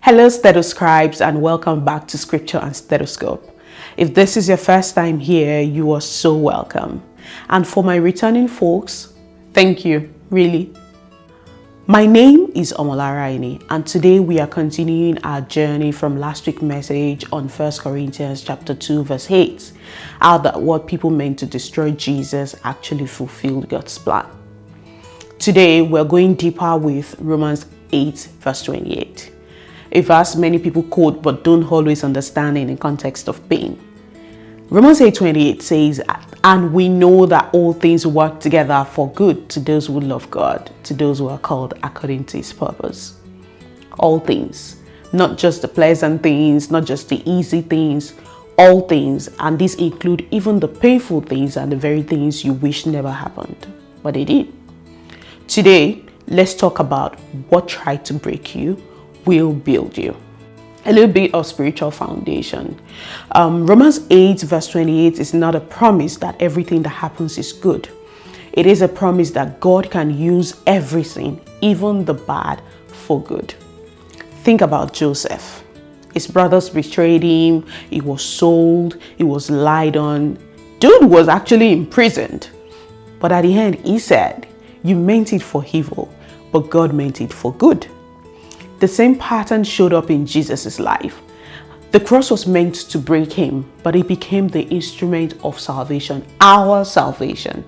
Hello, Stethoscribes, and welcome back to Scripture and Stethoscope. If this is your first time here, you are so welcome. And for my returning folks, thank you, really. My name is Omolaraini, and today we are continuing our journey from last week's message on 1 Corinthians chapter 2, verse 8, how that what people meant to destroy Jesus actually fulfilled God's plan. Today, we're going deeper with Romans 8, verse 28. A verse many people quote but don't always understand in the context of pain. Romans 8:28 says, "And we know that all things work together for good to those who love God, to those who are called according to His purpose." All things, not just the pleasant things, not just the easy things, all things, and these include even the painful things and the very things you wish never happened, but they did. Today, let's talk about what tried to break you will build you. A little bit of spiritual foundation. Romans 8 verse 28 is not a promise that everything that happens is good. It is a promise that God can use everything, even the bad, for good. Think about Joseph. His brothers betrayed him. He was sold. He was lied on. Dude was actually imprisoned. But at the end, he said, "You meant it for evil, but God meant it for good." The same pattern showed up in Jesus' life. The cross was meant to break him, but it became the instrument of salvation, our salvation.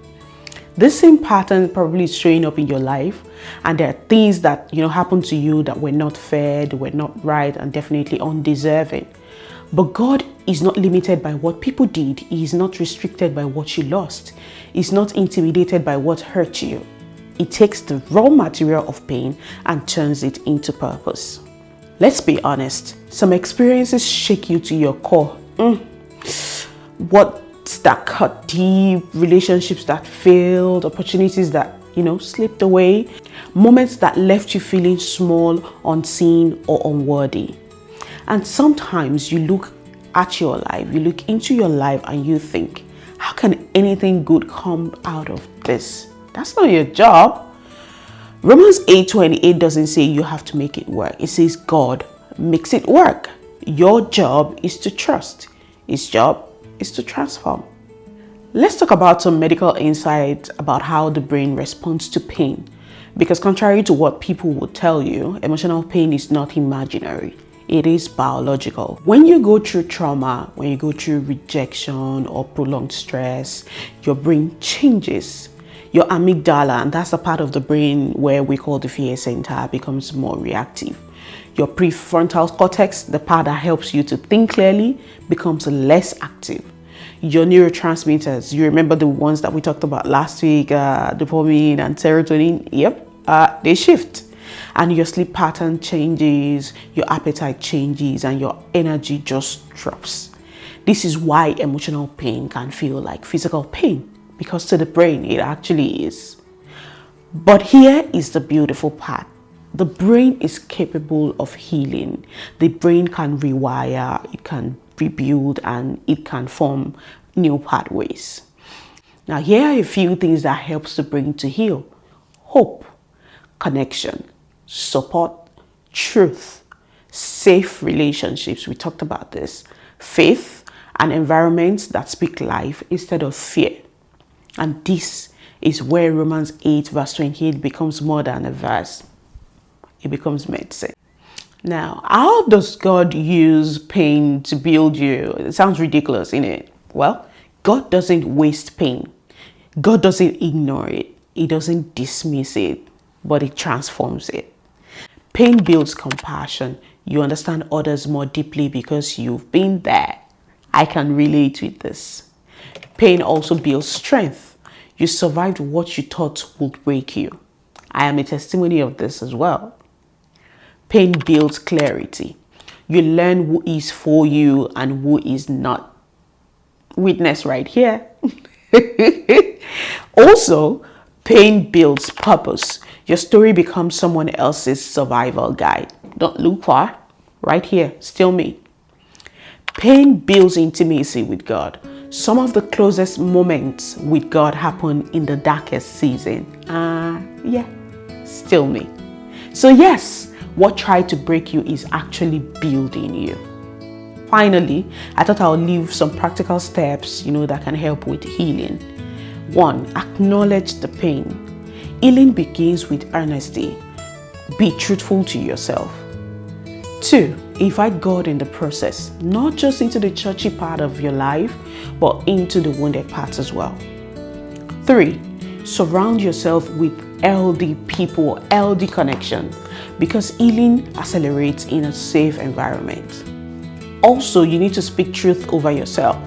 This same pattern probably is showing up in your life, and there are things that happened to you that were not fair, they were not right, and definitely undeserving. But God is not limited by what people did. He is not restricted by what you lost. He's not intimidated by what hurt you. It takes the raw material of pain and turns it into purpose. Let's be honest, some experiences shake you to your core. What's that cut deep, relationships that failed, opportunities that, slipped away, moments that left you feeling small, unseen, or unworthy. And sometimes you look at your life, you look into your life and you think, how can anything good come out of this? That's not your job. Romans 8:28 doesn't say you have to make it work. It says God makes it work. Your job is to trust. His job is to transform. Let's talk about some medical insights about how the brain responds to pain. Because contrary to what people would tell you, emotional pain is not imaginary. It is biological. When you go through trauma, when you go through rejection or prolonged stress, your brain changes. Your amygdala, and that's the part of the brain where we call the fear center, becomes more reactive. Your prefrontal cortex, the part that helps you to think clearly, becomes less active. Your neurotransmitters, you remember the ones that we talked about last week, dopamine and serotonin, they shift. And your sleep pattern changes, your appetite changes, and your energy just drops. This is why emotional pain can feel like physical pain. Because to the brain, it actually is. But here is the beautiful part. The brain is capable of healing. The brain can rewire, it can rebuild, and it can form new pathways. Now, here are a few things that helps the brain to heal. Hope, connection, support, truth, safe relationships. We talked about this. Faith, and environments that speak life instead of fear. And this is where Romans 8 verse 28 becomes more than a verse. It becomes medicine. Now, how does God use pain to build you? It sounds ridiculous, isn't it? Well, God doesn't waste pain. God doesn't ignore it. He doesn't dismiss it, but He transforms it. Pain builds compassion. You understand others more deeply because you've been there. I can relate with this. Pain also builds strength. You survived what you thought would break you. I am a testimony of this as well. Pain builds clarity. You learn who is for you and who is not. Witness right here. Also, pain builds purpose. Your story becomes someone else's survival guide. Don't look far. Right here, still me. Pain builds intimacy with God. Some of the closest moments with God happen in the darkest season. Still me. So yes, What tried to break you is actually building you. Finally, I thought I'll leave some practical steps, that can help with healing. 1. Acknowledge the pain. Healing begins with honesty. Be truthful to yourself. 2. Invite God in the process, not just into the churchy part of your life, but into the wounded parts as well. 3. Surround yourself with healthy people, healthy connection, because healing accelerates in a safe environment. Also, you need to speak truth over yourself.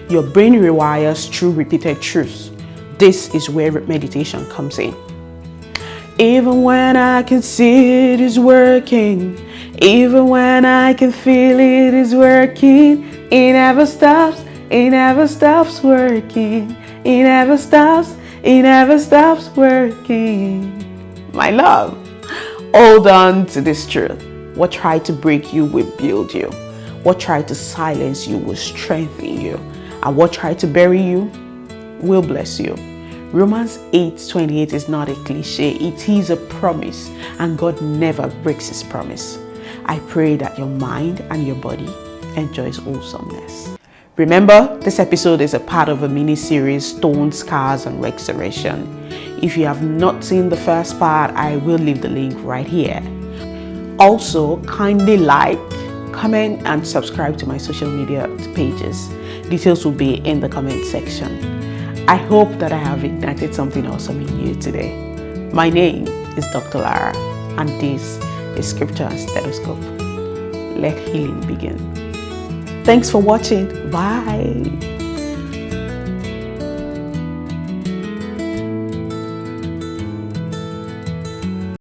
Your brain rewires through repeated truths. This is where meditation comes in. Even when I can see it is working, even when I can feel it is working, it never stops working, it never stops working. My love, hold on to this truth. What tried to break you will build you. What tried to silence you will strengthen you. And what tried to bury you will bless you. Romans 8:28 is not a cliche, it is a promise, and God never breaks his promise. I pray that your mind and your body enjoys awesomeness. Remember, this episode is a part of a mini-series, Stones, Scars, and Restoration. If you have not seen the first part, I will leave the link right here. Also, kindly like, comment, and subscribe to my social media pages. Details will be in the comment section. I hope that I have ignited something awesome in you today. My name is Dr. Lara, and this is Scripture and Stethoscope. Let healing begin. Thanks for watching. Bye.